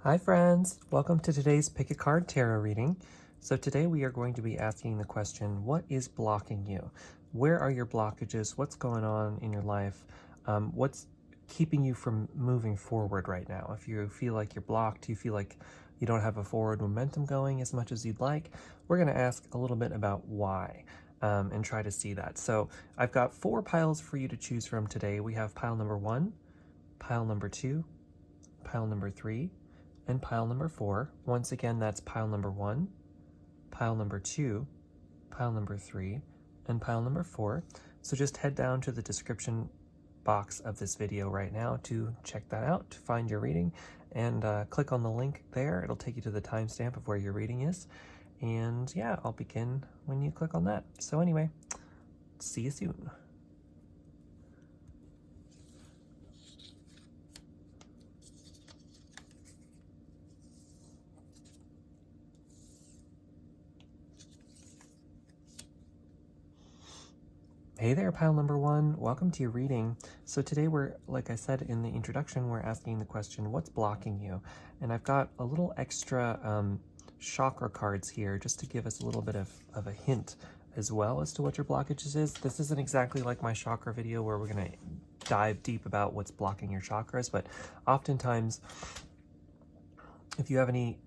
Hi friends, welcome to today's Pick a Card Tarot reading. So today we are going to be asking the question, what is blocking you? Where are your blockages? What's going on in your life? What's keeping you from moving forward right now? If you feel like you're blocked, you feel like you don't have a forward momentum going as much as you'd like, we're going to ask a little bit about why. And try to see that. So I've got 4 piles for you to choose from today. We have pile number 1, pile number 2, pile number 3, and pile number 4. Once again, that's pile number 1, pile number 2, pile number 3, and pile number 4. So just head down to the description box of this video right now to check that out, to find your reading, and click on the link there. It'll take you to the timestamp of where your reading is. And yeah, I'll begin when you click on that. So anyway, see you soon. Hey there, pile number 1. Welcome to your reading. So today we're, like I said in the introduction, we're asking the question, what's blocking you? And I've got a little extra chakra cards here just to give us a little bit of a hint as well as to what your blockages is. This isn't exactly like my chakra video where we're going to dive deep about what's blocking your chakras, but oftentimes if you have any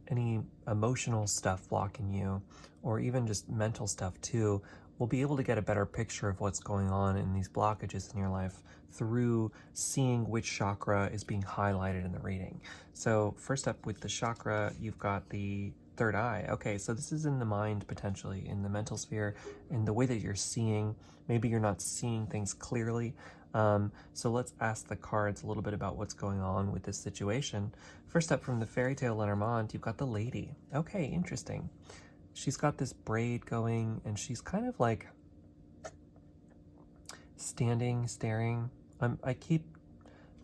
emotional stuff blocking you, or even just mental stuff too, we'll be able to get a better picture of what's going on in these blockages in your life through seeing which chakra is being highlighted in the reading. So first up with the chakra, you've got the third eye. Okay, so this is in the mind, potentially in the mental sphere, in the way that you're seeing. Maybe you're not seeing things clearly. So let's ask the cards a little bit about what's going on with this situation. First up from the Fairytale Lenormand, you've got the lady. Okay, interesting. She's got this braid going, and she's kind of like standing, staring. I keep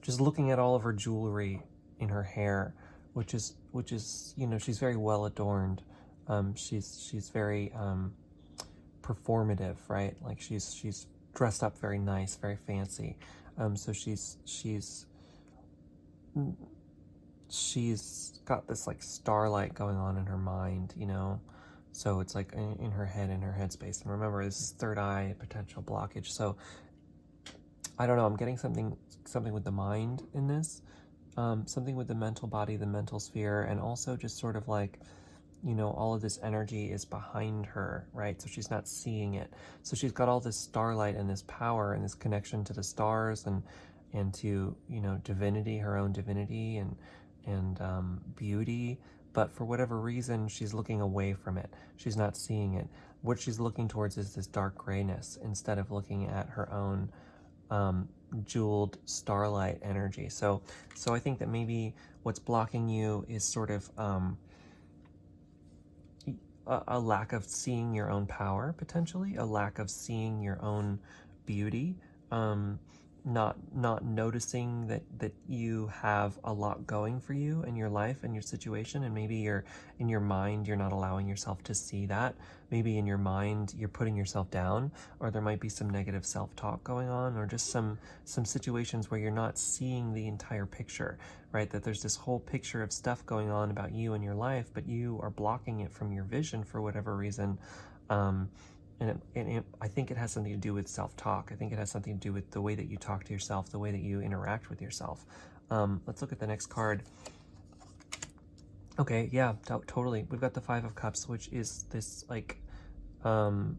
just looking at all of her jewelry in her hair, which is you know, she's very well adorned. She's very performative, right? Like she's dressed up very nice, very fancy. So she's got this like starlight going on in her mind, you know. So it's like in her head, in her headspace. And remember, this is third eye, potential blockage. So I don't know, I'm getting something with the mind in this, something with the mental body, the mental sphere, and also just sort of like, you know, all of this energy is behind her, right? So she's not seeing it. So she's got all this starlight and this power and this connection to the stars and to, you know, divinity, her own divinity and beauty. But for whatever reason, she's looking away from it. She's not seeing it. What she's looking towards is this dark grayness instead of looking at her own jeweled starlight energy. So I think that maybe what's blocking you is sort of a lack of seeing your own power, potentially, a lack of seeing your own beauty, not noticing that you have a lot going for you in your life and your situation, and maybe you're in your mind you're not allowing yourself to see that. Maybe in your mind you're putting yourself down, or there might be some negative self-talk going on, or just some situations where you're not seeing the entire picture, right? That there's this whole picture of stuff going on about you and your life, but you are blocking it from your vision for whatever reason. And I think it has something to do with self-talk. I think it has something to do with the way that you talk to yourself, the way that you interact with yourself. Let's look at the next card. Okay, yeah, totally. We've got the Five of Cups, which is this, like, you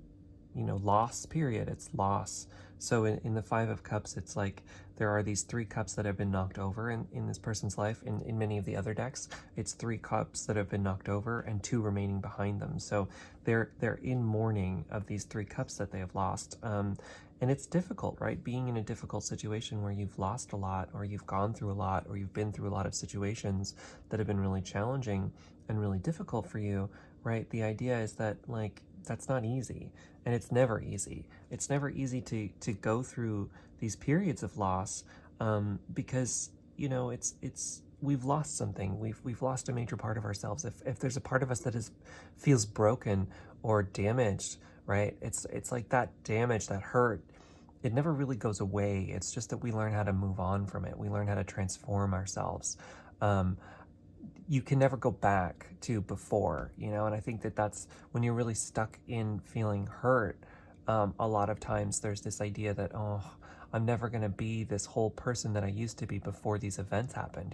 know, loss period. It's loss. So in the Five of Cups, it's like there are these 3 cups that have been knocked over in this person's life. In many of the other decks, it's 3 cups that have been knocked over and 2 remaining behind them. So they're in mourning of these 3 cups that they have lost. And it's difficult, right? Being in a difficult situation where you've lost a lot, or you've gone through a lot, or you've been through a lot of situations that have been really challenging and really difficult for you, right? The idea is that, like, that's not easy, and it's never easy. It's never easy to go through these periods of loss, because, you know, we've lost something. We've lost a major part of ourselves. If there's a part of us that feels broken or damaged, right? It's like that damage, that hurt, it never really goes away. It's just that we learn how to move on from it. We learn how to transform ourselves. you can never go back to before, and I think that that's when you're really stuck in feeling hurt. A lot of times there's this idea that, oh, I'm never going to be this whole person that I used to be before these events happened,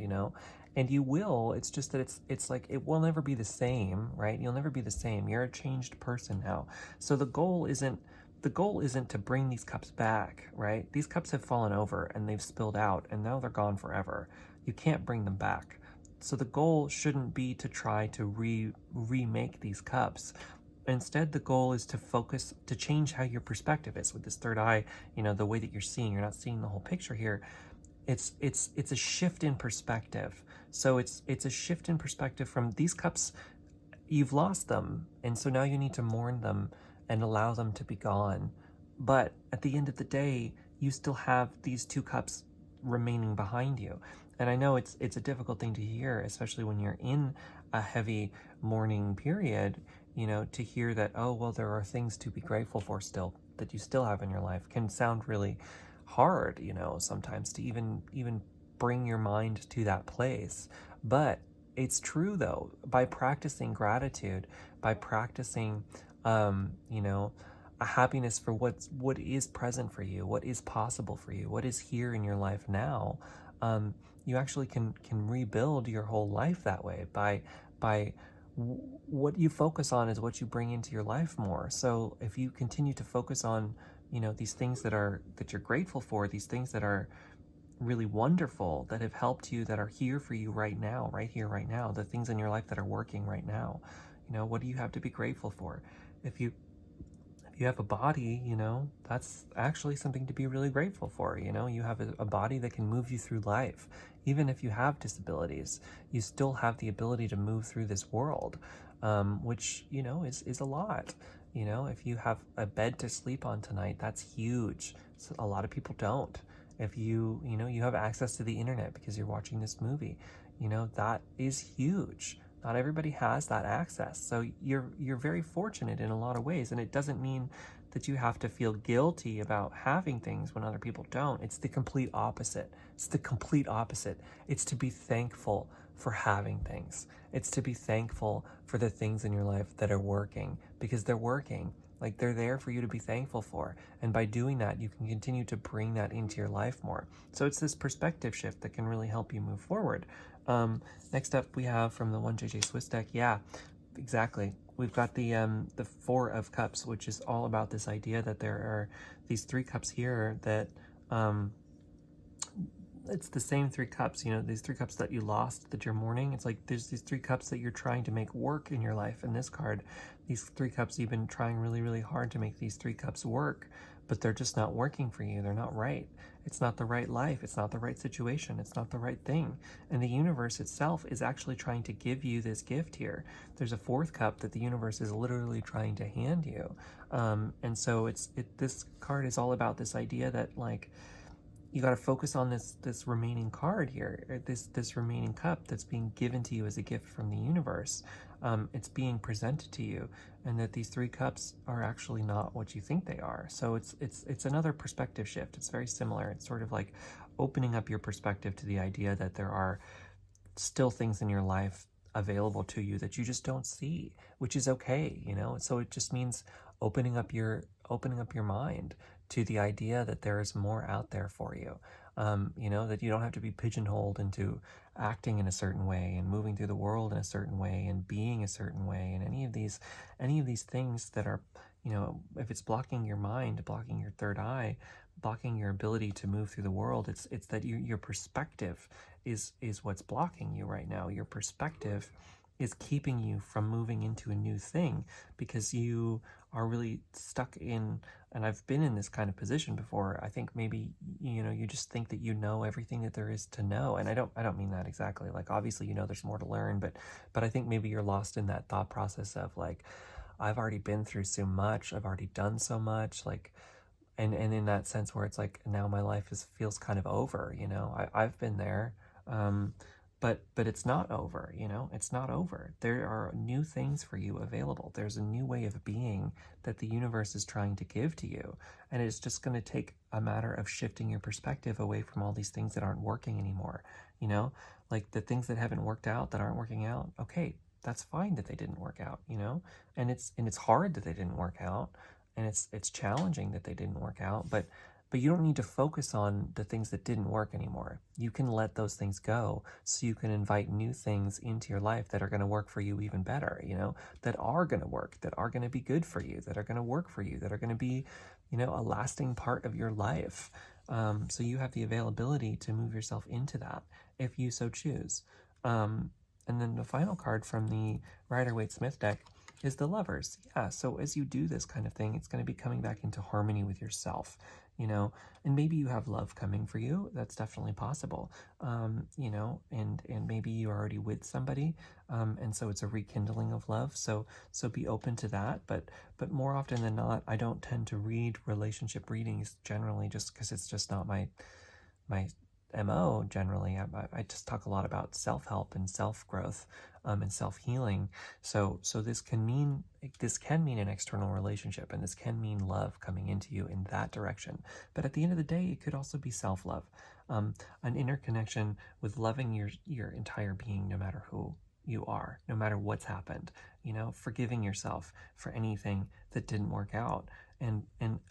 and you will. It's just that it's like it will never be the same, right? You'll never be the same. You're a changed person now. So the goal isn't to bring these cups back, right? These cups have fallen over and they've spilled out and now they're gone forever. You can't bring them back. So the goal shouldn't be to try to remake these cups. Instead, the goal is to focus, to change how your perspective is with this third eye, the way that you're not seeing the whole picture here. It's a shift in perspective. So it's a shift in perspective from these cups, you've lost them, and so now you need to mourn them and allow them to be gone. But at the end of the day, you still have these two cups remaining behind you. And I know it's a difficult thing to hear, especially when you're in a heavy mourning period, to hear that, oh, well, there are things to be grateful for still, that you still have in your life, can sound really hard, sometimes to even bring your mind to that place. But it's true, though, by practicing gratitude, by practicing, a happiness for what is present for you, what is possible for you, what is here in your life now, you actually can rebuild your whole life that way. By what you focus on is what you bring into your life more. So if you continue to focus on, these things that you're grateful for, these things that are really wonderful, that have helped you, that are here for you right now, right here, right now, the things in your life that are working right now, what do you have to be grateful for? If you have a body, that's actually something to be really grateful for. You have a body that can move you through life. Even if you have disabilities, you still have the ability to move through this world, which, is a lot. If you have a bed to sleep on tonight, that's huge. So a lot of people don't. If you have access to the internet because you're watching this movie, that is huge. Not everybody has that access. So you're very fortunate in a lot of ways. And it doesn't mean that you have to feel guilty about having things when other people don't. It's the complete opposite. It's the complete opposite. It's to be thankful for having things. It's to be thankful for the things in your life that are working, because they're working. Like, they're there for you to be thankful for. And by doing that, you can continue to bring that into your life more. So it's this perspective shift that can really help you move forward. Next up, we have from the 1JJ Swiss deck. Yeah, exactly. We've got the Four of Cups, which is all about this idea that there are these three cups here that, it's the same three cups, these three cups that you lost, that you're mourning. It's like there's these three cups that you're trying to make work in your life. In this card, these three cups, you've been trying really, really hard to make these three cups work, but they're just not working for you. They're not right. It's not the right life. It's not the right situation. It's not the right thing. And the universe itself is actually trying to give you this gift here. There's a fourth cup that the universe is literally trying to hand you. And so this card is all about this idea that, like, you got to focus on this remaining card here, this remaining cup that's being given to you as a gift from the universe. It's being presented to you, and that these three cups are actually not what you think they are. So it's another perspective shift. It's very similar. It's sort of like opening up your perspective to the idea that there are still things in your life available to you that you just don't see, which is okay, So it just means opening up your mind to the idea that there is more out there for you. That you don't have to be pigeonholed into acting in a certain way and moving through the world in a certain way and being a certain way, and any of these things that are, if it's blocking your mind, blocking your third eye, blocking your ability to move through the world, it's that your perspective is what's blocking you right now. Your perspective is keeping you from moving into a new thing, because you are really stuck in, and I've been in this kind of position before. I think maybe, you just think that you know everything that there is to know. And I don't mean that exactly. Like, obviously, there's more to learn, but I think maybe you're lost in that thought process of, like, I've already been through so much. I've already done so much. Like, and in that sense where it's like, now my life feels kind of over, I've been there. but it's not over, it's not over. There are new things for you available. There's a new way of being that the universe is trying to give to you. And it's just going to take a matter of shifting your perspective away from all these things that aren't working anymore. Like the things that haven't worked out, that aren't working out. Okay, that's fine that they didn't work out, and it's hard that they didn't work out, and it's challenging that they didn't work out, but you don't need to focus on the things that didn't work anymore. You can let those things go so you can invite new things into your life that are going to work for you even better, that are going to work, that are going to be good for you, that are going to work for you, that are going to be, a lasting part of your life. So you have the availability to move yourself into that if you so choose. And then the final card from the Rider-Waite-Smith deck is the Lovers. Yeah, so as you do this kind of thing, it's going to be coming back into harmony with yourself, and maybe you have love coming for you. That's definitely possible, and maybe you're already with somebody, and so it's a rekindling of love. So be open to that. But more often than not, I don't tend to read relationship readings generally, just because it's just not my MO generally. I just talk a lot about self-help and self-growth, and self-healing. So this can mean an external relationship, and this can mean love coming into you in that direction. But at the end of the day, it could also be self-love, an inner connection with loving your entire being, no matter who you are, no matter what's happened, forgiving yourself for anything that didn't work out, and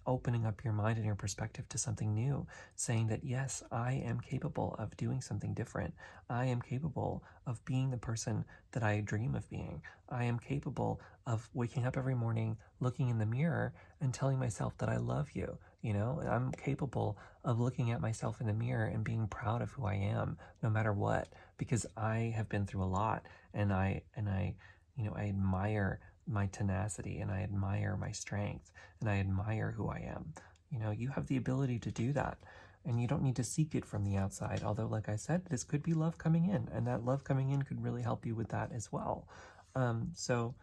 opening up your mind and your perspective to something new, saying that, yes, I am capable of doing something different. I am capable of being the person that I dream of being. I am capable of waking up every morning, looking in the mirror and telling myself that I love you. I'm capable of looking at myself in the mirror and being proud of who I am, no matter what, because I have been through a lot, and I admire my tenacity, and I admire my strength, and I admire who I am. You have the ability to do that, and you don't need to seek it from the outside. Although, like I said, this could be love coming in, and that love coming in could really help you with that as well. So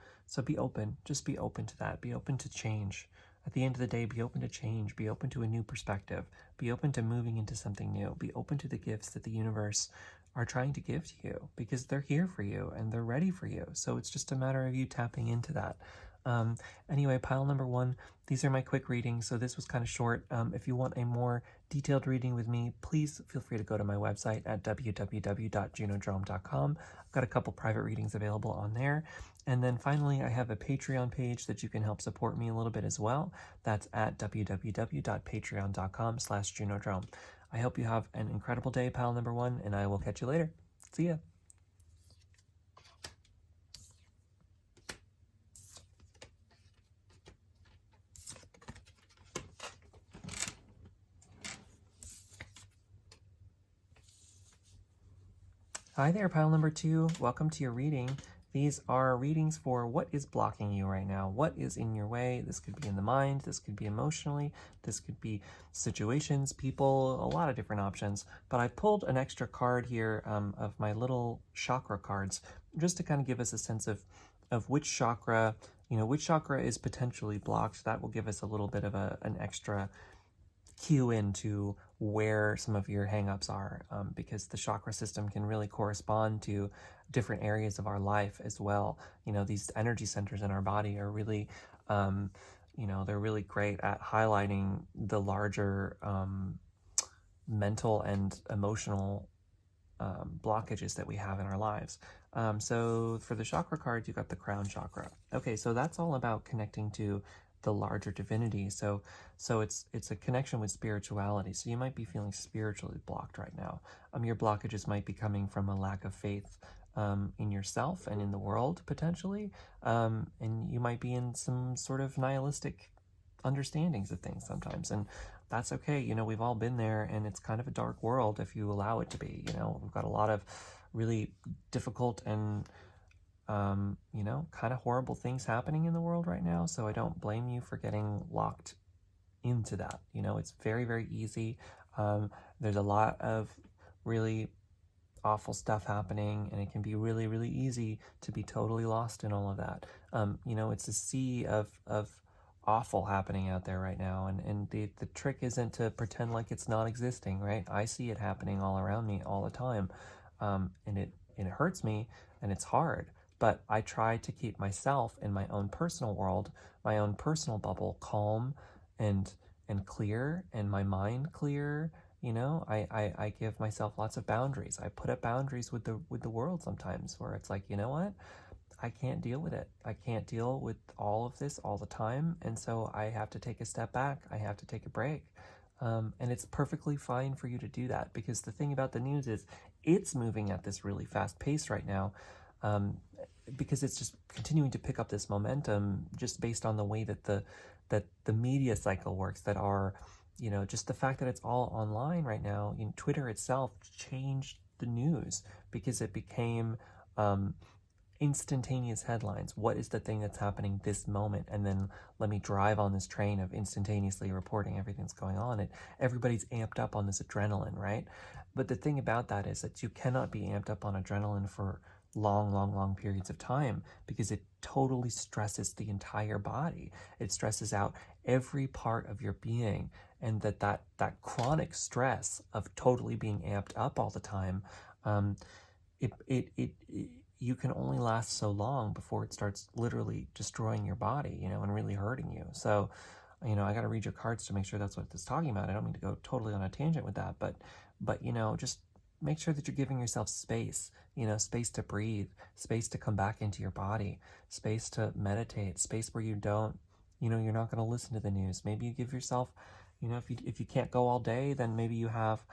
be open. Just be open to that. Be open to change. At the end of the day, be open to change. Be open to a new perspective. Be open to moving into something new. Be open to the gifts that the universe are trying to give to you, because they're here for you and they're ready for you. So it's just a matter of you tapping into that. Anyway, pile number 1, these are my quick readings. So this was kind of short. If you want a more detailed reading with me, please feel free to go to my website at www.junodrome.com. I've got a couple private readings available on there. And then finally, I have a Patreon page that you can help support me a little bit as well. That's at www.patreon.com/junodrome. I hope you have an incredible day, pile number 1, and I will catch you later. See ya. Hi there, pile number 2. Welcome to your reading. These are readings for what is blocking you right now. What is in your way? This could be in the mind. This could be emotionally. This could be situations, people, a lot of different options. But I pulled an extra card here of my little chakra cards, just to kind of give us a sense of which chakra, which chakra is potentially blocked. That will give us a little bit of an extra cue into where some of your hangups are, because the chakra system can really correspond to different areas of our life as well. These energy centers in our body are really, they're really great at highlighting the larger mental and emotional blockages that we have in our lives. So for the chakra card, you got the crown chakra. Okay, so that's all about connecting to the larger divinity. So it's a connection with spirituality. So you might be feeling spiritually blocked right now. Your blockages might be coming from a lack of faith in yourself and in the world, potentially. And you might be in some sort of nihilistic understandings of things sometimes. And that's okay. We've all been there, and it's kind of a dark world if you allow it to be. We've got a lot of really difficult and kind of horrible things happening in the world right now. So I don't blame you for getting locked into that. It's very, very easy. There's a lot of really awful stuff happening, and it can be really, really easy to be totally lost in all of that. It's a sea of awful happening out there right now, and the trick isn't to pretend like it's not existing, right? I see it happening all around me all the time. and it hurts me, and it's hard. But I try to keep myself in my own personal world, my own personal bubble, calm and clear, and my mind clear. I give myself lots of boundaries. I put up boundaries with the world sometimes, where it's like, you know what? I can't deal with it. I can't deal with all of this all the time. And so I have to take a step back. I have to take a break. And it's perfectly fine for you to do that, because the thing about the news is it's moving at this really fast pace right now, because it's just continuing to pick up this momentum just based on the way that the media cycle works, that are, just the fact that it's all online right now. Twitter itself changed the news because it became instantaneous headlines. What is the thing that's happening this moment? And then let me drive on this train of instantaneously reporting everything that's going on. Everybody's amped up on this adrenaline, right? But the thing about that is that you cannot be amped up on adrenaline for long periods of time, because it totally stresses the entire body. It stresses out every part of your being, and that chronic stress of totally being amped up all the time, you can only last so long before it starts literally destroying your body, and really hurting you. So, I got to read your cards to make sure that's what it's talking about. I don't mean to go totally on a tangent with that, but just make sure that you're giving yourself space, space to breathe, space to come back into your body, space to meditate, space where you don't, you're not going to listen to the news. Maybe you give yourself, if you can't go all day, then maybe you have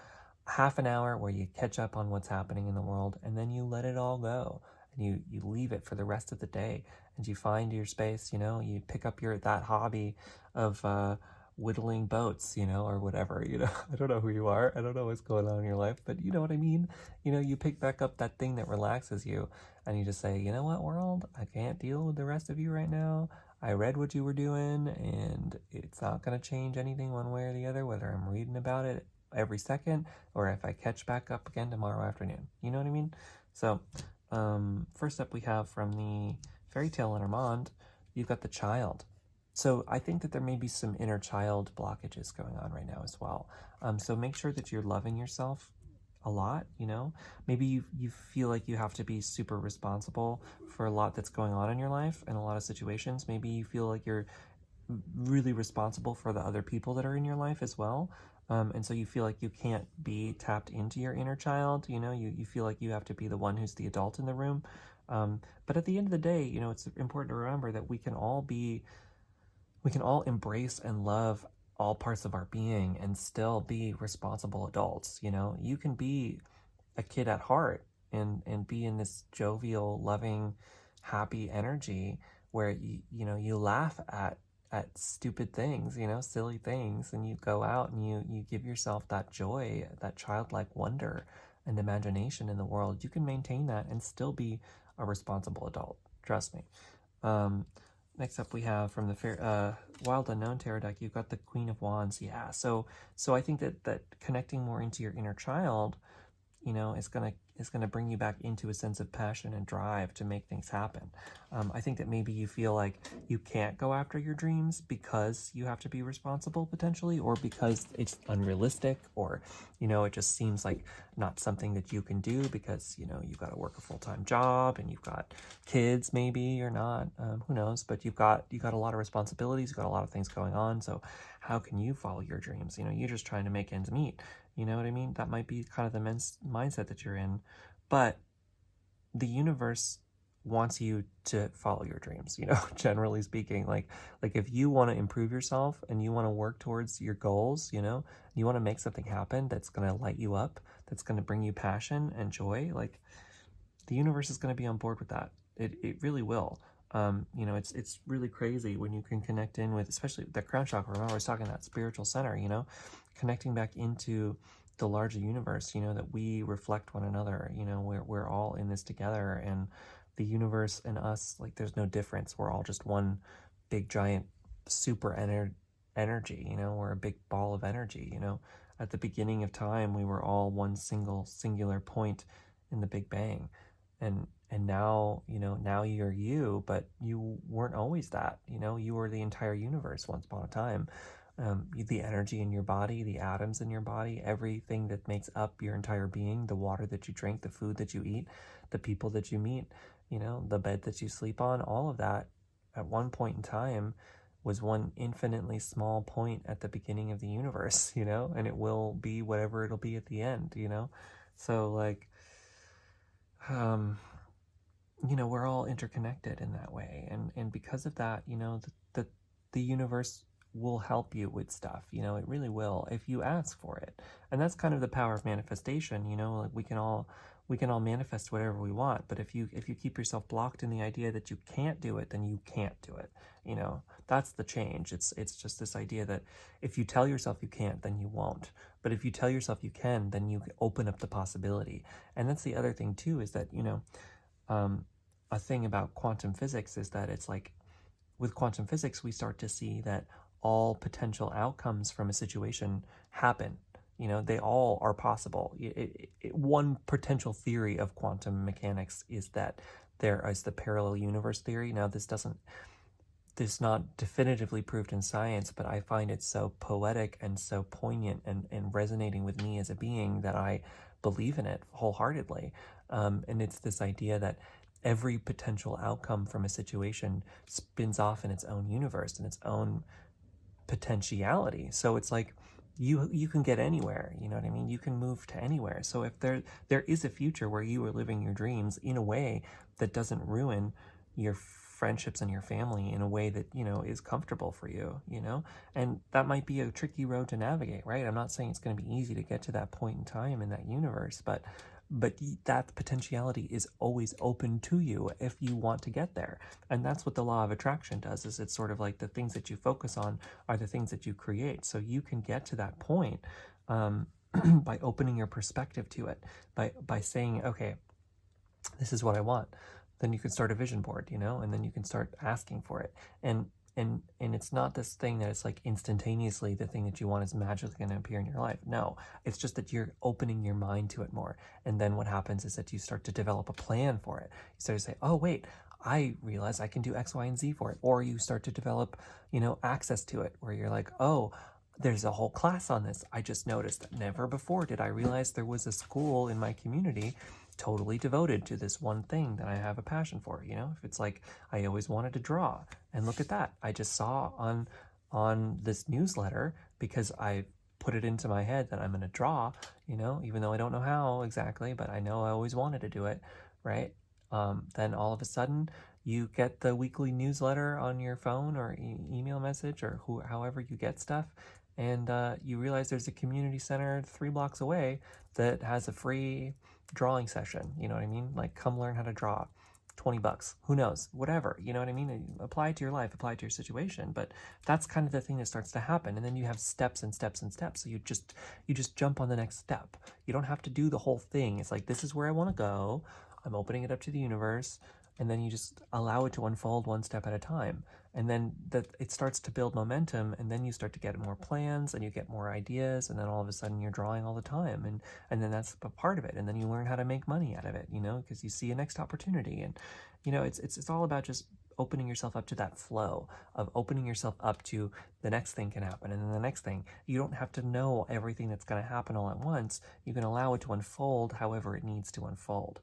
half an hour where you catch up on what's happening in the world, and then you let it all go, and you leave it for the rest of the day, and you find your space. You pick up that hobby of whittling boats, or whatever. I don't know who you are, I don't know what's going on in your life, but you know what I mean. You pick back up that thing that relaxes you, and you just say, you know what, world, I can't deal with the rest of you right now. I read what you were doing, and it's not going to change anything one way or the other, whether I'm reading about it every second or if I catch back up again tomorrow afternoon. You know what I mean? So first up, we have from the Fairytale Lenormand, you've got the child. So I think that there may be some inner child blockages going on right now as well. So make sure that you're loving yourself a lot. Maybe you feel like you have to be super responsible for a lot that's going on in your life and a lot of situations. Maybe you feel like you're really responsible for the other people that are in your life as well. And so you feel like you can't be tapped into your inner child. You feel like you have to be the one who's the adult in the room. But at the end of the day, it's important to remember that we can all embrace and love all parts of our being and still be responsible adults. You can be a kid at heart and be in this jovial, loving, happy energy where you laugh at stupid things, silly things, and you go out and you give yourself that joy, that childlike wonder and imagination in the world. You can maintain that and still be a responsible adult. Trust me. Next up, we have from the Wild Unknown Tarot deck, you've got the Queen of Wands. Yeah, so I think that connecting more into your inner child, is gonna bring you back into a sense of passion and drive to make things happen. I think that maybe you feel like you can't go after your dreams because you have to be responsible potentially, or because it's unrealistic, or it just seems like not something that you can do because you've got to work a full-time job and you've got kids, maybe, or not, who knows, but you've got a lot of responsibilities, you've got a lot of things going on. So how can you follow your dreams? You're just trying to make ends meet. You know what I mean? That might be kind of the mindset that you're in, but the universe wants you to follow your dreams, generally speaking. Like if you want to improve yourself and you want to work towards your goals, you want to make something happen that's going to light you up, that's going to bring you passion and joy, like the universe is going to be on board with that. It really will. It's really crazy when you can connect in with, especially the crown chakra. Remember I was talking that spiritual center, connecting back into the larger universe, that we reflect one another, we're all in this together, and the universe and us, like there's no difference. We're all just one big giant super energy, we're a big ball of energy. At the beginning of time, we were all one singular point in the Big Bang. And now, now you're you, but you weren't always that. You were the entire universe once upon a time. the energy in your body, the atoms in your body, everything that makes up your entire being, the water that you drink, the food that you eat, the people that you meet, the bed that you sleep on, all of that at one point in time was one infinitely small point at the beginning of the universe, and it will be whatever it'll be at the end, So like, we're all interconnected in that way. And because of that, the universe will help you with stuff, it really will, if you ask for it. And that's kind of the power of manifestation, like we can all manifest whatever we want, but if you keep yourself blocked in the idea that you can't do it, then you can't do it. That's the change. It's just this idea that if you tell yourself you can't, then you won't. But if you tell yourself you can, then you open up the possibility. And that's the other thing too, is that, a thing about quantum physics is that it's like, with quantum physics, we start to see that all potential outcomes from a situation happen. They all are possible. One potential theory of quantum mechanics is that there is the parallel universe theory. Now, this is not definitively proved in science, but I find it so poetic and so poignant and resonating with me as a being that I believe in it wholeheartedly. And it's this idea that every potential outcome from a situation spins off in its own universe and its own potentiality. So it's like you can get anywhere, you know what I mean? You can move to anywhere. So if there is a future where you are living your dreams in a way that doesn't ruin your friendships and your family, in a way that, is comfortable for you, and that might be a tricky road to navigate, right? I'm not saying it's going to be easy to get to that point in time in that universe, but that potentiality is always open to you if you want to get there. And that's what the law of attraction does, is it's sort of like the things that you focus on are the things that you create. So you can get to that point by opening your perspective to it, by saying, okay, this is what I want. Then you can start a vision board, and then you can start asking for it. And it's not this thing that it's like instantaneously the thing that you want is magically going to appear in your life. No, it's just that you're opening your mind to it more. And then what happens is that you start to develop a plan for it. You start to say, oh, wait, I realize I can do X, Y, and Z for it. Or you start to develop, access to it, where you're like, oh, there's a whole class on this. I just noticed that never before did I realize there was a school in my community totally devoted to this one thing that I have a passion for. If it's like I always wanted to draw, and look at that, I just saw on this newsletter, because I put it into my head that I'm going to draw, even though I don't know how exactly, but I know I always wanted to do it, right? Then all of a sudden you get the weekly newsletter on your phone or email message, or however you get stuff, and you realize there's a community center 3 blocks away that has a free drawing session. You know what I mean? Like, come learn how to draw. $20, who knows, whatever, you know what I mean? Apply it to your life, apply it to your situation. But that's kind of the thing that starts to happen. And then you have steps and steps and steps. So you just jump on the next step. You don't have to do the whole thing. It's like, this is where I want to go. I'm opening it up to the universe. And then you just allow it to unfold one step at a time. And then it starts to build momentum, and then you start to get more plans, and you get more ideas, and then all of a sudden you're drawing all the time, and then that's a part of it. And then you learn how to make money out of it, because you see a next opportunity. And it's all about just opening yourself up to that flow of opening yourself up to the next thing can happen, and then the next thing. You don't have to know everything that's going to happen all at once. You can allow it to unfold however it needs to unfold.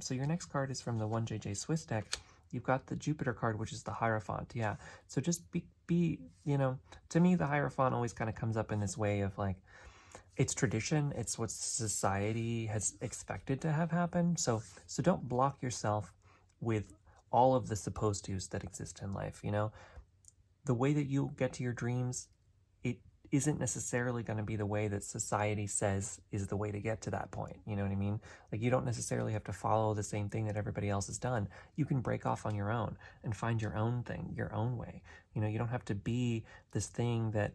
So your next card is from the 1JJ Swiss deck. You've got the Jupiter card, which is the Hierophant. Yeah. So just be to me, the Hierophant always kind of comes up in this way of like, it's tradition. It's what society has expected to have happen. So don't block yourself with all of the supposed to's that exist in life. The way that you get to your dreams, it isn't necessarily going to be the way that society says is the way to get to that point. You know what I mean? Like, you don't necessarily have to follow the same thing that everybody else has done. You can break off on your own and find your own thing, your own way. You don't have to be this thing that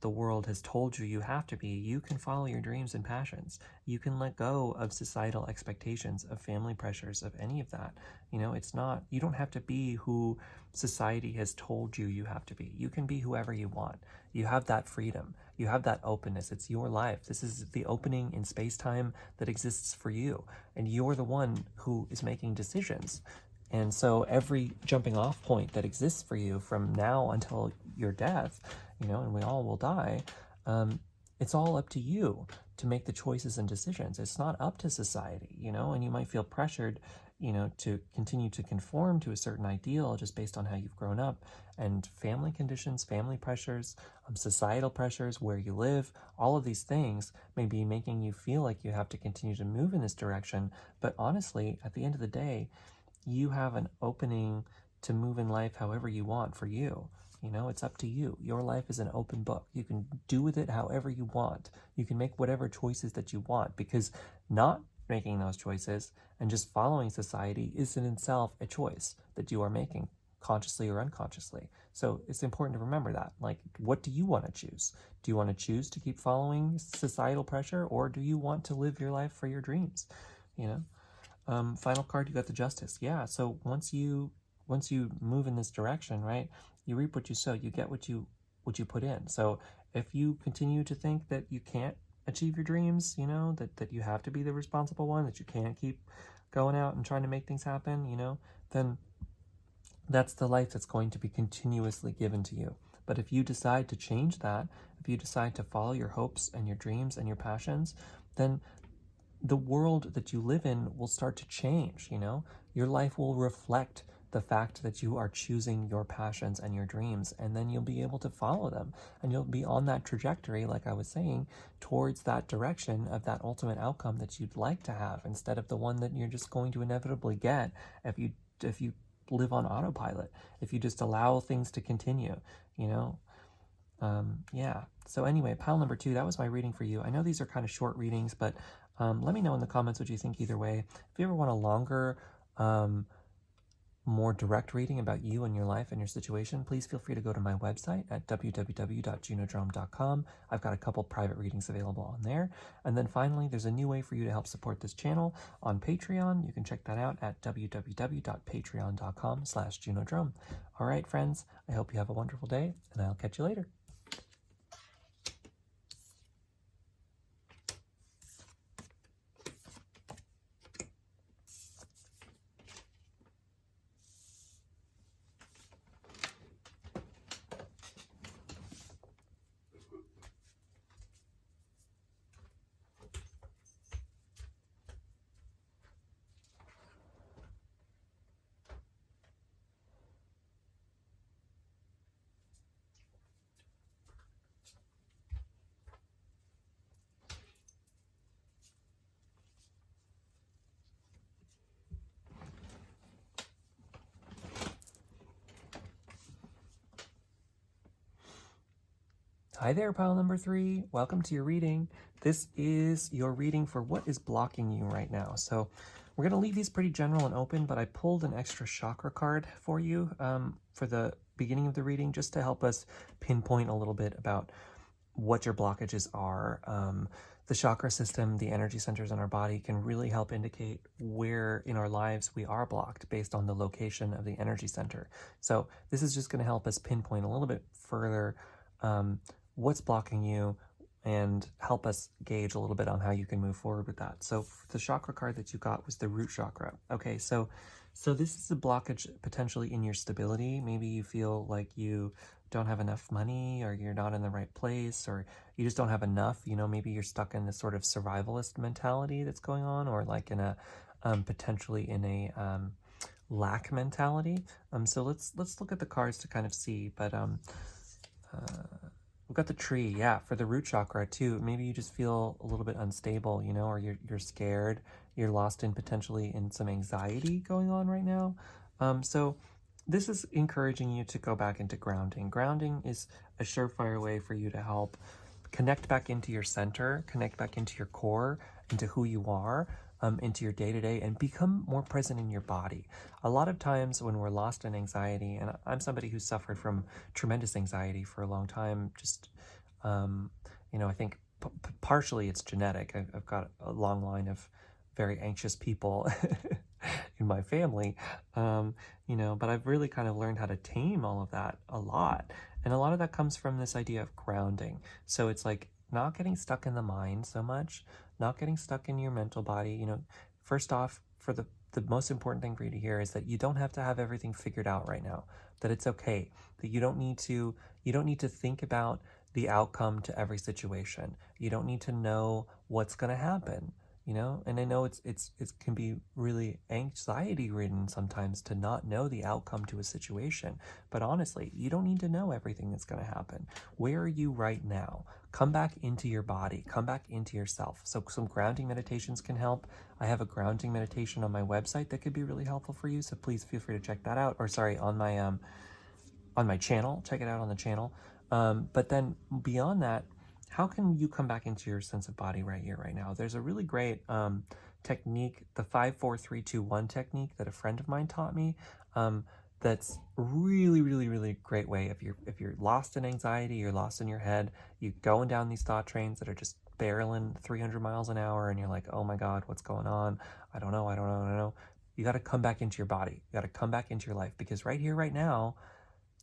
the world has told you have to be. You can follow your dreams and passions. You can let go of societal expectations, of family pressures, of any of that. You don't have to be who society has told you have to be. You can be whoever you want. You have that freedom. You have that openness. It's your life. This is the opening in space-time that exists for you. And you're the one who is making decisions. And so every jumping off point that exists for you from now until your death and we all will die. It's all up to you to make the choices and decisions. It's not up to society, and you might feel pressured, to continue to conform to a certain ideal just based on how you've grown up, and family conditions, family pressures, societal pressures, where you live, all of these things may be making you feel like you have to continue to move in this direction. But honestly, at the end of the day, you have an opening to move in life however you want for you. It's up to you. Your life is an open book. You can do with it however you want. You can make whatever choices that you want, because not making those choices and just following society is in itself a choice that you are making, consciously or unconsciously. So it's important to remember that. Like, what do you want to choose? Do you want to choose to keep following societal pressure, or do you want to live your life for your dreams? Final card, you got the Justice. Yeah, so once you move in this direction, right, you reap what you sow. You get what you put in. So if you continue to think that you can't achieve your dreams, that you have to be the responsible one, that you can't keep going out and trying to make things happen, then that's the life that's going to be continuously given to you. But if you decide to change that, if you decide to follow your hopes and your dreams and your passions, then the world that you live in will start to change. Your life will reflect the fact that you are choosing your passions and your dreams, and then you'll be able to follow them, and you'll be on that trajectory, like I was saying, towards that direction of that ultimate outcome that you'd like to have, instead of the one that you're just going to inevitably get if you live on autopilot, if you just allow things to continue. Yeah. So anyway, pile number 2, that was my reading for you. I know these are kind of short readings, but let me know in the comments what you think either way. If you ever want a longer, more direct reading about you and your life and your situation, please feel free to go to my website at www.junodrome.com. I've got a couple private readings available on there. And then finally, there's a new way for you to help support this channel on Patreon. You can check that out at www.patreon.com/junodrome. All right, friends, I hope you have a wonderful day, and I'll catch you later. Hi there, pile number 3. Welcome to your reading. This is your reading for what is blocking you right now. So we're going to leave these pretty general and open, but I pulled an extra chakra card for you for the beginning of the reading, just to help us pinpoint a little bit about what your blockages are. The chakra system, the energy centers in our body, can really help indicate where in our lives we are blocked based on the location of the energy center. So this is just going to help us pinpoint a little bit further what's blocking you, and help us gauge a little bit on how you can move forward with that. So the chakra card that you got was the root chakra. Okay, so this is a blockage potentially in your stability. Maybe you feel like you don't have enough money, or you're not in the right place, or you just don't have enough. Maybe you're stuck in this sort of survivalist mentality that's going on, or like in a potentially in a lack mentality. So let's look at the cards to kind of see. But we've got the tree, yeah, for the root chakra too. Maybe you just feel a little bit unstable, or you're scared. You're lost in potentially in some anxiety going on right now. So this is encouraging you to go back into grounding. Grounding is a surefire way for you to help connect back into your center, connect back into your core, into who you are, into your day-to-day, and become more present in your body. A lot of times when we're lost in anxiety, and I'm somebody who suffered from tremendous anxiety for a long time, just, I think partially it's genetic. I've got a long line of very anxious people in my family, but I've really kind of learned how to tame all of that a lot. And a lot of that comes from this idea of grounding. So it's like not getting stuck in the mind so much, not getting stuck in your mental body. First off, for the the most important thing for you to hear is that you don't have to have everything figured out right now, that it's okay, that you don't need to think about the outcome to every situation. You don't need to know what's going to happen, you know? And I know it can be really anxiety ridden sometimes to not know the outcome to a situation, but honestly, you don't need to know everything that's going to happen. Where are you right now? Come back into your body, come back into yourself. So some grounding meditations can help. I have a grounding meditation on my website that could be really helpful for you, so please feel free to check that out. Or sorry, on my channel. Check it out on the channel. But then beyond that, how can you come back into your sense of body right here, right now? There's a really great technique, the 5-4-3-2-1 technique that a friend of mine taught me. That's really, really, really great way. If you're lost in anxiety, you're lost in your head, you're going down these thought trains that are just barreling 300 miles an hour, and you're like, oh my God, what's going on? I don't know. You got to come back into your body. You got to come back into your life, because right here, right now,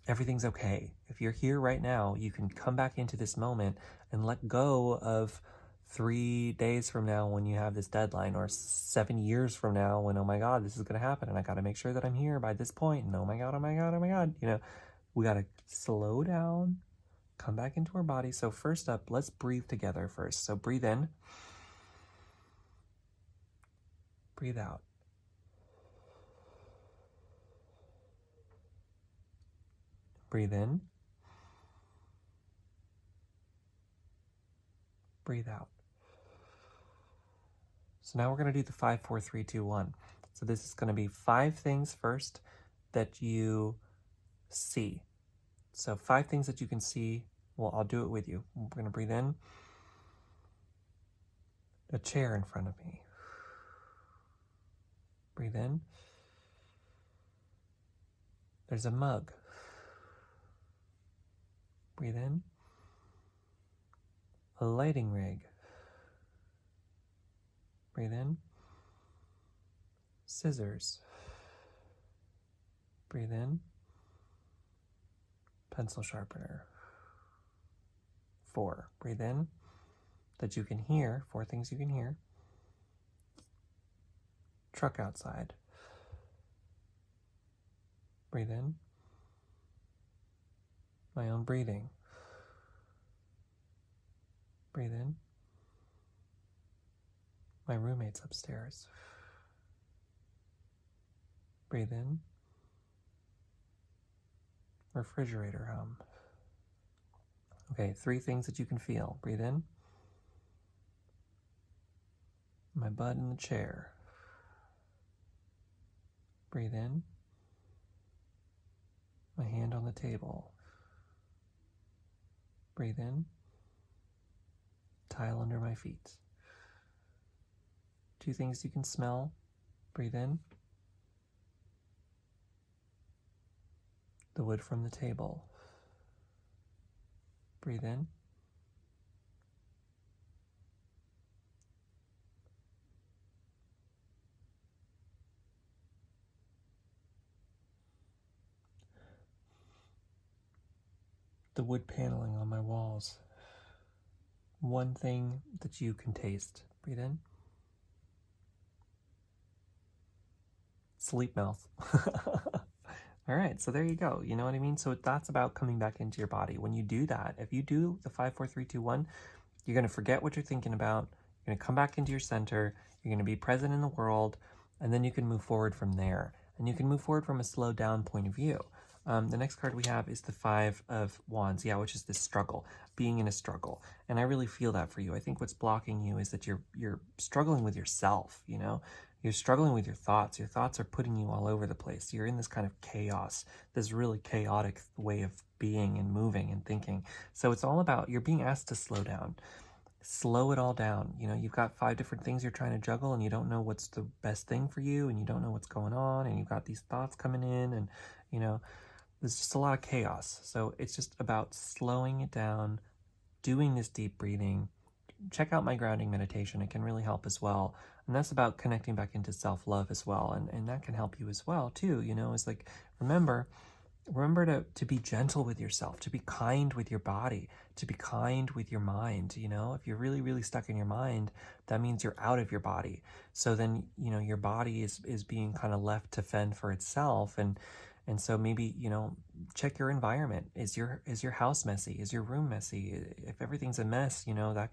everything's okay. If you're here right now, you can come back into this moment and let go of 3 days from now when you have this deadline, or 7 years from now when, oh my God, this is going to happen and I got to make sure that I'm here by this point, and oh my God, you know, we got to slow down, come back into our body. So first up, let's breathe together first. So breathe in, breathe out. Breathe in, breathe out. So now we're going to do the 5-4-3-2-1. So this is going to be 5 things first that you see. So 5 things that you can see. Well, I'll do it with you. We're going to breathe in. A chair in front of me. Breathe in. There's a mug. Breathe in. A lighting rig. Breathe in. Scissors. Breathe in. Pencil sharpener. 4. Breathe in. That you can hear. 4 things you can hear. Truck outside. Breathe in. My own breathing. Breathe in. My roommate's upstairs. Breathe in. Refrigerator hum. Okay, 3 things that you can feel. Breathe in. My butt in the chair. Breathe in. My hand on the table. Breathe in. Tile under my feet. 2 things you can smell. Breathe in. The wood from the table. Breathe in. The wood paneling on my walls. 1 thing that you can taste. Breathe in. Sleep mouth. All right, so there you go. You know what I mean? So that's about coming back into your body. When you do that, if you do the 5-4-3-2-1, you're going to forget what you're thinking about. You're going to come back into your center. You're going to be present in the world, and then you can move forward from there. And you can move forward from a slowed down point of view. The next card we have is the 5 of Wands, which is this struggle, being in a struggle. And I really feel that for you. I think what's blocking you is that you're struggling with yourself, you know? You're struggling with your thoughts. Your thoughts are putting you all over the place. You're in this kind of chaos, this really chaotic way of being and moving and thinking. So it's all about, you're being asked to slow down. Slow it all down. You know, you've got 5 different things you're trying to juggle, and you don't know what's the best thing for you, and you don't know what's going on, and you've got these thoughts coming in, and, you know, there's just a lot of chaos. So it's just about slowing it down, doing this deep breathing. Check out my grounding meditation. It can really help as well. And that's about connecting back into self-love as well. And that can help you as well, too. You know, it's like, remember, remember to be gentle with yourself, to be kind with your body, to be kind with your mind. If you're really, really stuck in your mind, that means you're out of your body. So then, your body is being kind of left to fend for itself. And so maybe, check your environment. Is your house messy? Is your room messy? If everything's a mess,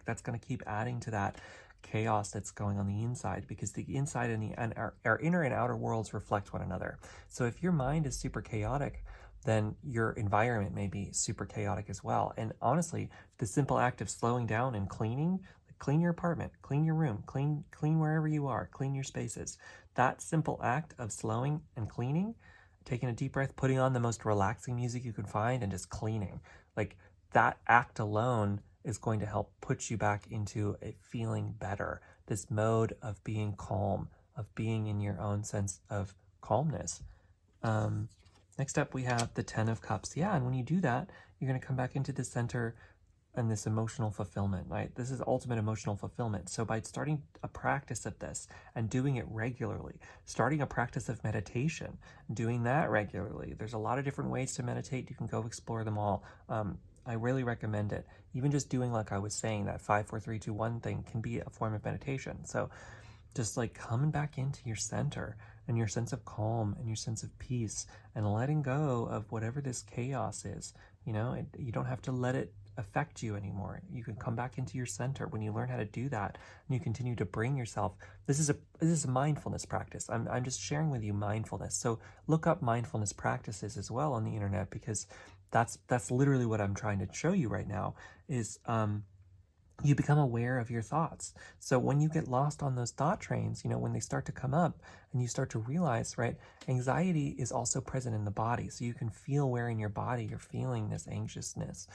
that's going to keep adding to that chaos that's going on the inside, because the inside and our inner and outer worlds reflect one another. So if your mind is super chaotic, then your environment may be super chaotic as well. And honestly, the simple act of slowing down and cleaning, clean your apartment, clean your room, clean wherever you are, clean your spaces. That simple act of slowing and cleaning, taking a deep breath, putting on the most relaxing music you can find, and just cleaning. Like, that act alone is going to help put you back into a feeling better, this mode of being calm, of being in your own sense of calmness. Next up, we have the 10 of Cups. Yeah, and when you do that, you're going to come back into the center and this emotional fulfillment, right? This is ultimate emotional fulfillment. So by starting a practice of this and doing it regularly, starting a practice of meditation, doing that regularly, there's a lot of different ways to meditate. You can go explore them all. I really recommend it. Even just doing, like I was saying, that 5, 4, 3, 2, 1 thing can be a form of meditation. So just like coming back into your center and your sense of calm and your sense of peace, and letting go of whatever this chaos is. You don't have to let it affect you anymore. You can come back into your center when you learn how to do that, and you continue to bring yourself. This is a mindfulness practice. I'm just sharing with you mindfulness. So look up mindfulness practices as well on the internet, because that's literally what I'm trying to show you right now. Is you become aware of your thoughts. So when you get lost on those thought trains, when they start to come up and you start to realize, right, anxiety is also present in the body. So you can feel where in your body you're feeling this anxiousness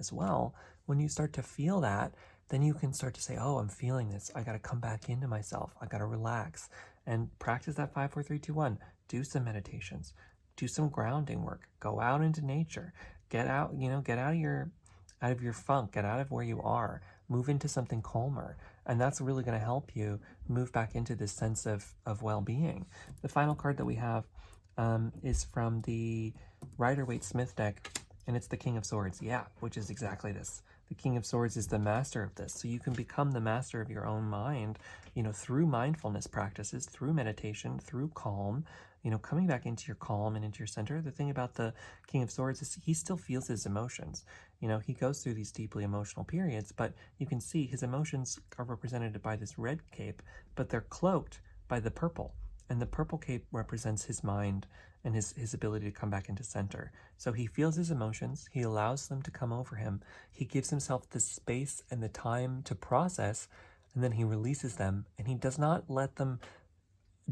as well. When you start to feel that, then you can start to say, oh, I'm feeling this. I got to come back into myself. I got to relax and practice that 5, 4, 3, 2, 1. Do some meditations, do some grounding work, go out into nature, get out of your funk, get out of where you are, move into something calmer. And that's really going to help you move back into this sense of well-being. The final card that we have is from the Rider-Waite-Smith deck, and it's the King of Swords. Yeah, which is exactly this. The King of Swords is the master of this. So you can become the master of your own mind, through mindfulness practices, through meditation, through calm, coming back into your calm and into your center. The thing about the King of Swords is he still feels his emotions. He goes through these deeply emotional periods, but you can see his emotions are represented by this red cape, but they're cloaked by the purple. And the purple cape represents his mind and his ability to come back into center. So he feels his emotions, he allows them to come over him, he gives himself the space and the time to process, and then he releases them, and he does not let them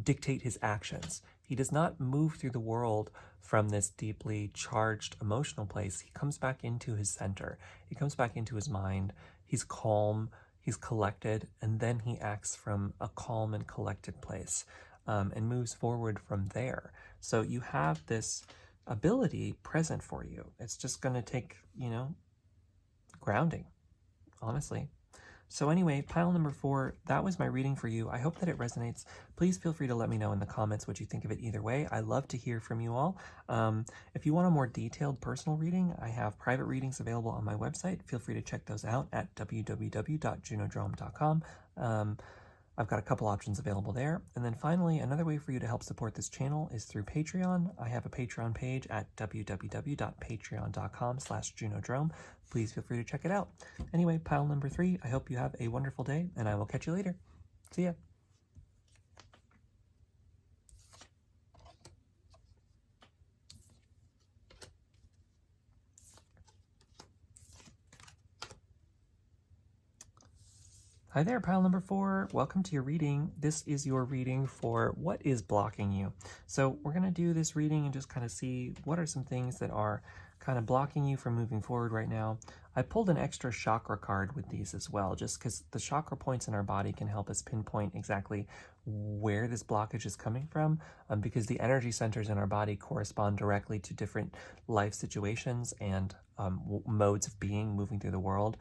dictate his actions. He does not move through the world from this deeply charged emotional place. He comes back into his center. He comes back into his mind. He's calm, he's collected, and then he acts from a calm and collected place, and moves forward from there. So you have this ability present for you. It's just going to take, grounding, honestly. So anyway, pile number 4, that was my reading for you. I hope that it resonates. Please feel free to let me know in the comments what you think of it either way. I love to hear from you all. If you want a more detailed personal reading, I have private readings available on my website. Feel free to check those out at www.junodrome.com. I've got a couple options available there. And then finally, another way for you to help support this channel is through Patreon. I have a Patreon page at www.patreon.com/junodrome. Please feel free to check it out. Anyway, pile number 3, I hope you have a wonderful day, and I will catch you later. See ya. Hi there, pile number 4. Welcome to your reading. This is your reading for what is blocking you. So we're going to do this reading and just kind of see what are some things that are kind of blocking you from moving forward right now. I pulled an extra chakra card with these as well, just because the chakra points in our body can help us pinpoint exactly where this blockage is coming from, because the energy centers in our body correspond directly to different life situations and modes of being moving through the world.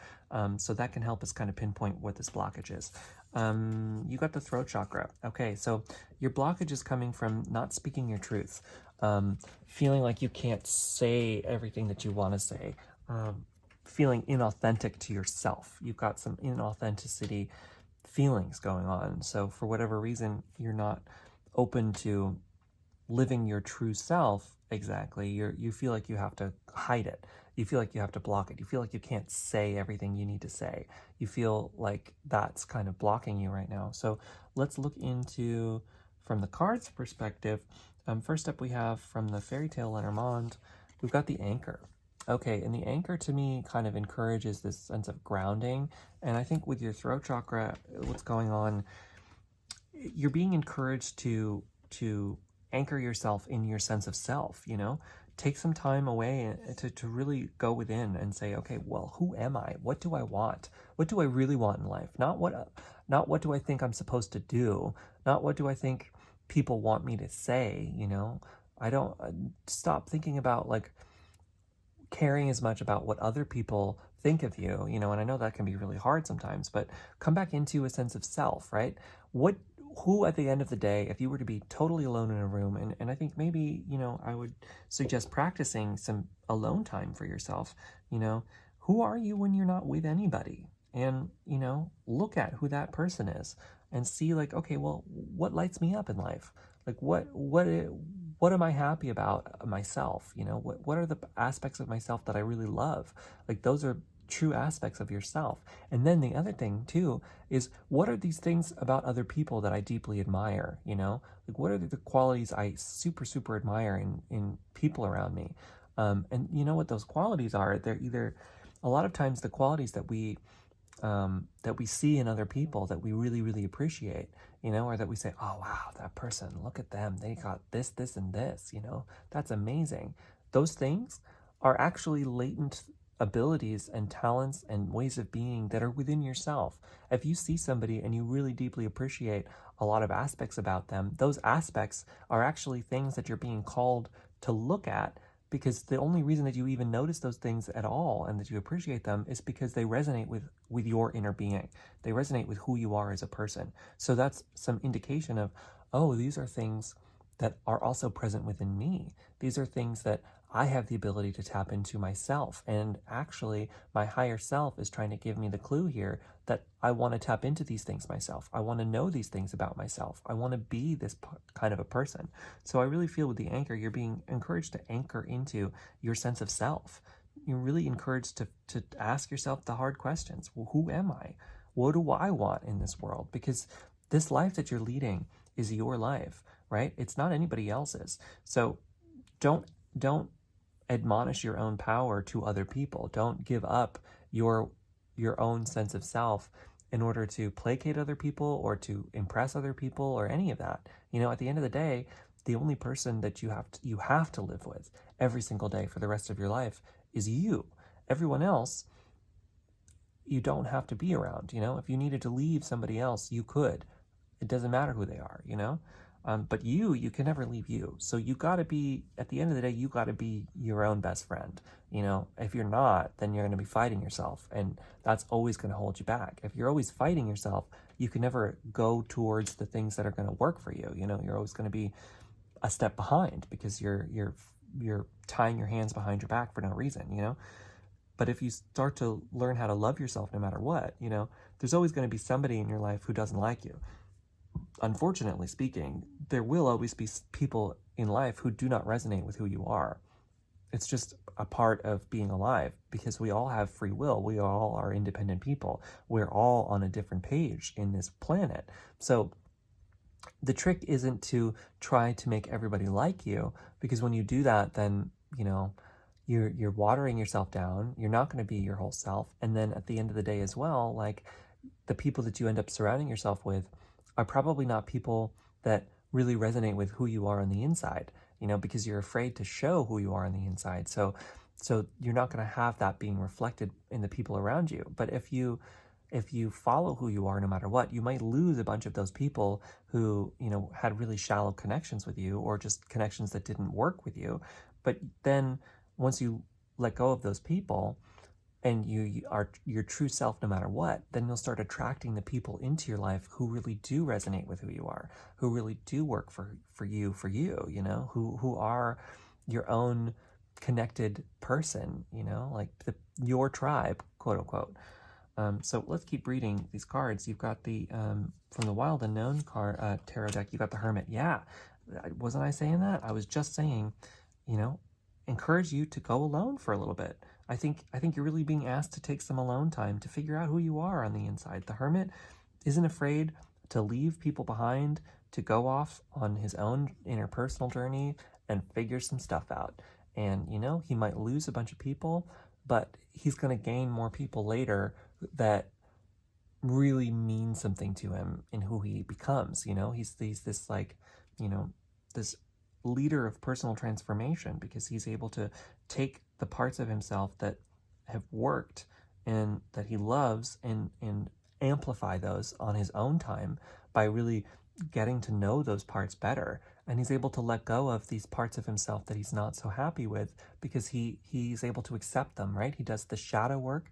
So that can help us kind of pinpoint what this blockage is. You got the throat chakra. Okay, so your blockage is coming from not speaking your truth. feeling like you can't say everything that you want to say, feeling inauthentic to yourself. You've got some inauthenticity feelings going on. So for whatever reason, you're not open to living your true self exactly. You feel like you have to hide it. You feel like you have to block it. You feel like you can't say everything you need to say. You feel like that's kind of blocking you right now. So let's look into, from the cards perspective, first up we have from the Fairytale Lenormand, we've got the anchor. Okay, and the anchor to me kind of encourages this sense of grounding. And I think with your throat chakra, what's going on, you're being encouraged to anchor yourself in your sense of self, take some time away to really go within and say, okay, well, who am I? What do I want? What do I really want in life? Not what do I think I'm supposed to do? Not what do I think people want me to say, I don't stop thinking about like caring as much about what other people think of you, and I know that can be really hard sometimes, but come back into a sense of self, right? Who at the end of the day, if you were to be totally alone in a room, and I think maybe, I would suggest practicing some alone time for yourself, who are you when you're not with anybody? And, look at who that person is and see like, okay, well, what lights me up in life? Like what am I happy about myself? What are the aspects of myself that I really love? Like those are true aspects of yourself. And then the other thing too is, what are these things about other people that I deeply admire? Like what are the qualities I super admire in people around me? And you know what those qualities are? They're either, a lot of times, the qualities that we see in other people that we really appreciate, or that we say, oh wow, that person, look at them, they got this and this, that's amazing. Those things are actually latent abilities and talents and ways of being that are within yourself. If you see somebody and you really deeply appreciate a lot of aspects about them, those aspects are actually things that you're being called to look at, because the only reason that you even notice those things at all and that you appreciate them is because they resonate with your inner being. They resonate with who you are as a person. So that's some indication of, oh, these are things that are also present within me. These are things that I have the ability to tap into myself. And actually, my higher self is trying to give me the clue here that I want to tap into these things myself. I want to know these things about myself. I want to be this kind of a person. So I really feel with the anchor, you're being encouraged to anchor into your sense of self. You're really encouraged to ask yourself the hard questions. Well, who am I? What do I want in this world? Because this life that you're leading is your life, right? It's not anybody else's. So don't admonish your own power to other people. Don't give up your own sense of self in order to placate other people or to impress other people or any of that. At the end of the day, the only person that you have to live with every single day for the rest of your life is you. Everyone else, you don't have to be around. If you needed to leave somebody else, you could. It doesn't matter who they are, but you can never leave you. So you got to be, at the end of the day, you got to be your own best friend. If you're not, then you're going to be fighting yourself, and that's always going to hold you back. If you're always fighting yourself, you can never go towards the things that are going to work for you. You're always going to be a step behind because you're tying your hands behind your back for no reason, But if you start to learn how to love yourself no matter what, there's always going to be somebody in your life who doesn't like you. Unfortunately speaking, there will always be people in life who do not resonate with who you are. It's just a part of being alive, because we all have free will. We all are independent people. We're all on a different page in this planet. So the trick isn't to try to make everybody like you, because when you do that, then, you're watering yourself down. You're not going to be your whole self. And then at the end of the day as well, like, the people that you end up surrounding yourself with are probably not people that really resonate with who you are on the inside, because you're afraid to show who you are on the inside. So you're not going to have that being reflected in the people around you. But if you follow who you are, no matter what, you might lose a bunch of those people who, had really shallow connections with you, or just connections that didn't work with you. But then once you let go of those people, and you are your true self no matter what, then you'll start attracting the people into your life who really do resonate with who you are, who really do work for you, you know, who are your own connected person, you know, like your tribe, quote unquote. So let's keep reading these cards. You've got the from the Wild Unknown card tarot deck. You got the Hermit. Yeah, wasn't I saying that? I was just saying, you know, encourage you to go alone for a little bit. I think you're really being asked to take some alone time to figure out who you are on the inside. The Hermit isn't afraid to leave people behind, to go off on his own interpersonal journey and figure some stuff out. And, you know, he might lose a bunch of people, but he's going to gain more people later that really mean something to him in who he becomes. You know, he's this like, you know, this leader of personal transformation, because he's able to take the parts of himself that have worked and that he loves and amplify those on his own time by really getting to know those parts better. And he's able to let go of these parts of himself that he's not so happy with, because he's able to accept them, right? He does the shadow work.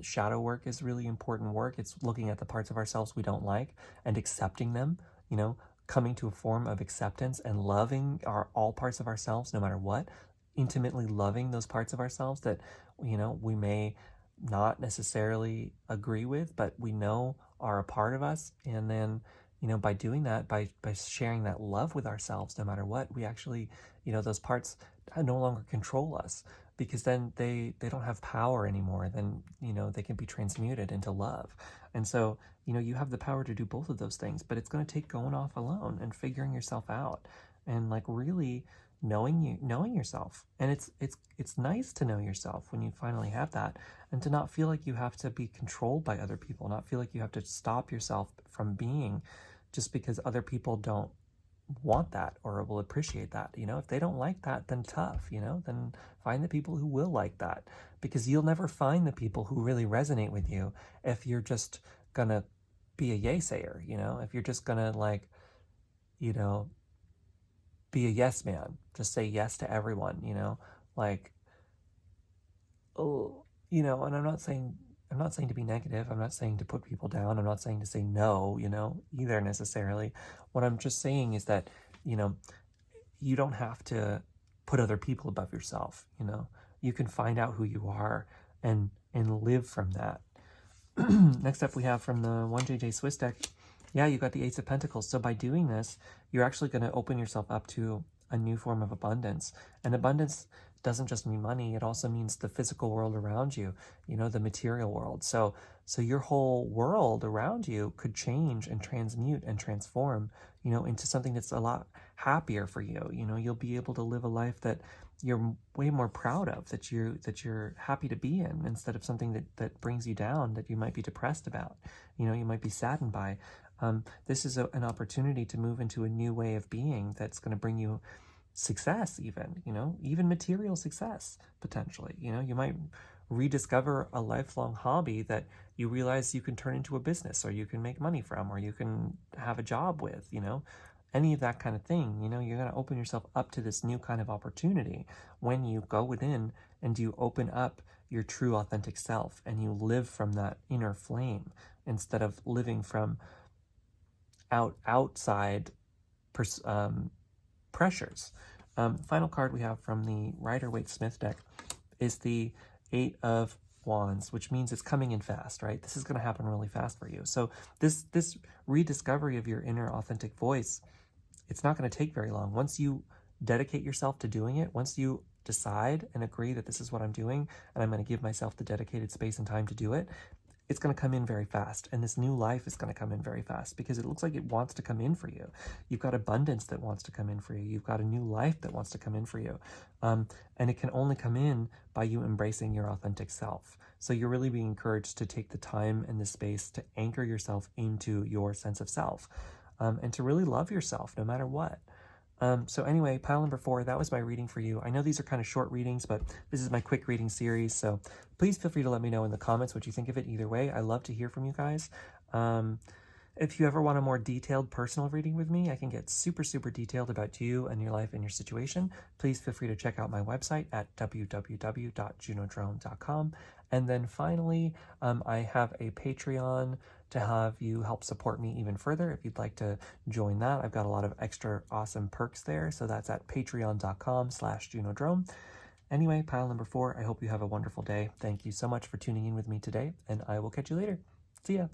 Shadow work is really important work. It's looking at the parts of ourselves we don't like and accepting them, you know, coming to a form of acceptance and loving all parts of ourselves no matter what, intimately loving those parts of ourselves that, you know, we may not necessarily agree with, but we know are a part of us. And then, you know, by doing that, by sharing that love with ourselves no matter what, we actually, you know, those parts no longer control us, because then they don't have power anymore. Then, you know, they can be transmuted into love. And so, you know, you have the power to do both of those things, but it's going to take going off alone and figuring yourself out and like really knowing yourself. And it's nice to know yourself when you finally have that, and to not feel like you have to be controlled by other people, not feel like you have to stop yourself from being just because other people don't want that or will appreciate that. You know, if they don't like that, then tough, you know, then find the people who will like that, because you'll never find the people who really resonate with you if you're just gonna be a yay sayer, you know, if you're just gonna like, you know, be a yes man, just say yes to everyone, you know, like, oh, you know, and I'm not saying to be negative. I'm not saying to put people down. I'm not saying to say no, you know, either necessarily. What I'm just saying is that, you know, you don't have to put other people above yourself, you know. You can find out who you are and live from that. Next up we have from the 1JJ Swiss deck. Yeah, you got the Ace of Pentacles. So by doing this, you're actually going to open yourself up to a new form of abundance. And abundance doesn't just mean money. It also means the physical world around you, you know, the material world. So your whole world around you could change and transmute and transform, you know, into something that's a lot happier for you. You know, you'll be able to live a life that you're way more proud of, that you're happy to be in, instead of something that brings you down, that you might be depressed about, you know, you might be saddened by. This is an opportunity to move into a new way of being that's going to bring you success, even, you know, even material success, potentially. You know, you might rediscover a lifelong hobby that you realize you can turn into a business, or you can make money from, or you can have a job with, you know, any of that kind of thing. You know, you're going to open yourself up to this new kind of opportunity when you go within and you open up your true authentic self and you live from that inner flame, instead of living from outside pressures. Final card we have from the Rider-Waite-Smith deck is the 8 of Wands, which means it's coming in fast, right? This is going to happen really fast for you. So this rediscovery of your inner authentic voice, it's not going to take very long. Once you dedicate yourself to doing it, once you decide and agree that this is what I'm doing and I'm going to give myself the dedicated space and time to do it, it's going to come in very fast. And this new life is going to come in very fast, because it looks like it wants to come in for you. You've got abundance that wants to come in for you. You've got a new life that wants to come in for you. And it can only come in by you embracing your authentic self. So you're really being encouraged to take the time and the space to anchor yourself into your sense of self, and to really love yourself no matter what. So anyway, pile number 4, that was my reading for you. I know these are kind of short readings, but this is my quick reading series. So please feel free to let me know in the comments what you think of it either way. I love to hear from you guys. If you ever want a more detailed personal reading with me, I can get super, super detailed about you and your life and your situation. Please feel free to check out my website at www.junodrome.com. And then finally, I have a Patreon to have you help support me even further. If you'd like to join that, I've got a lot of extra awesome perks there. So that's at patreon.com/Junodrome. Anyway, pile number 4, I hope you have a wonderful day. Thank you so much for tuning in with me today, and I will catch you later. See ya.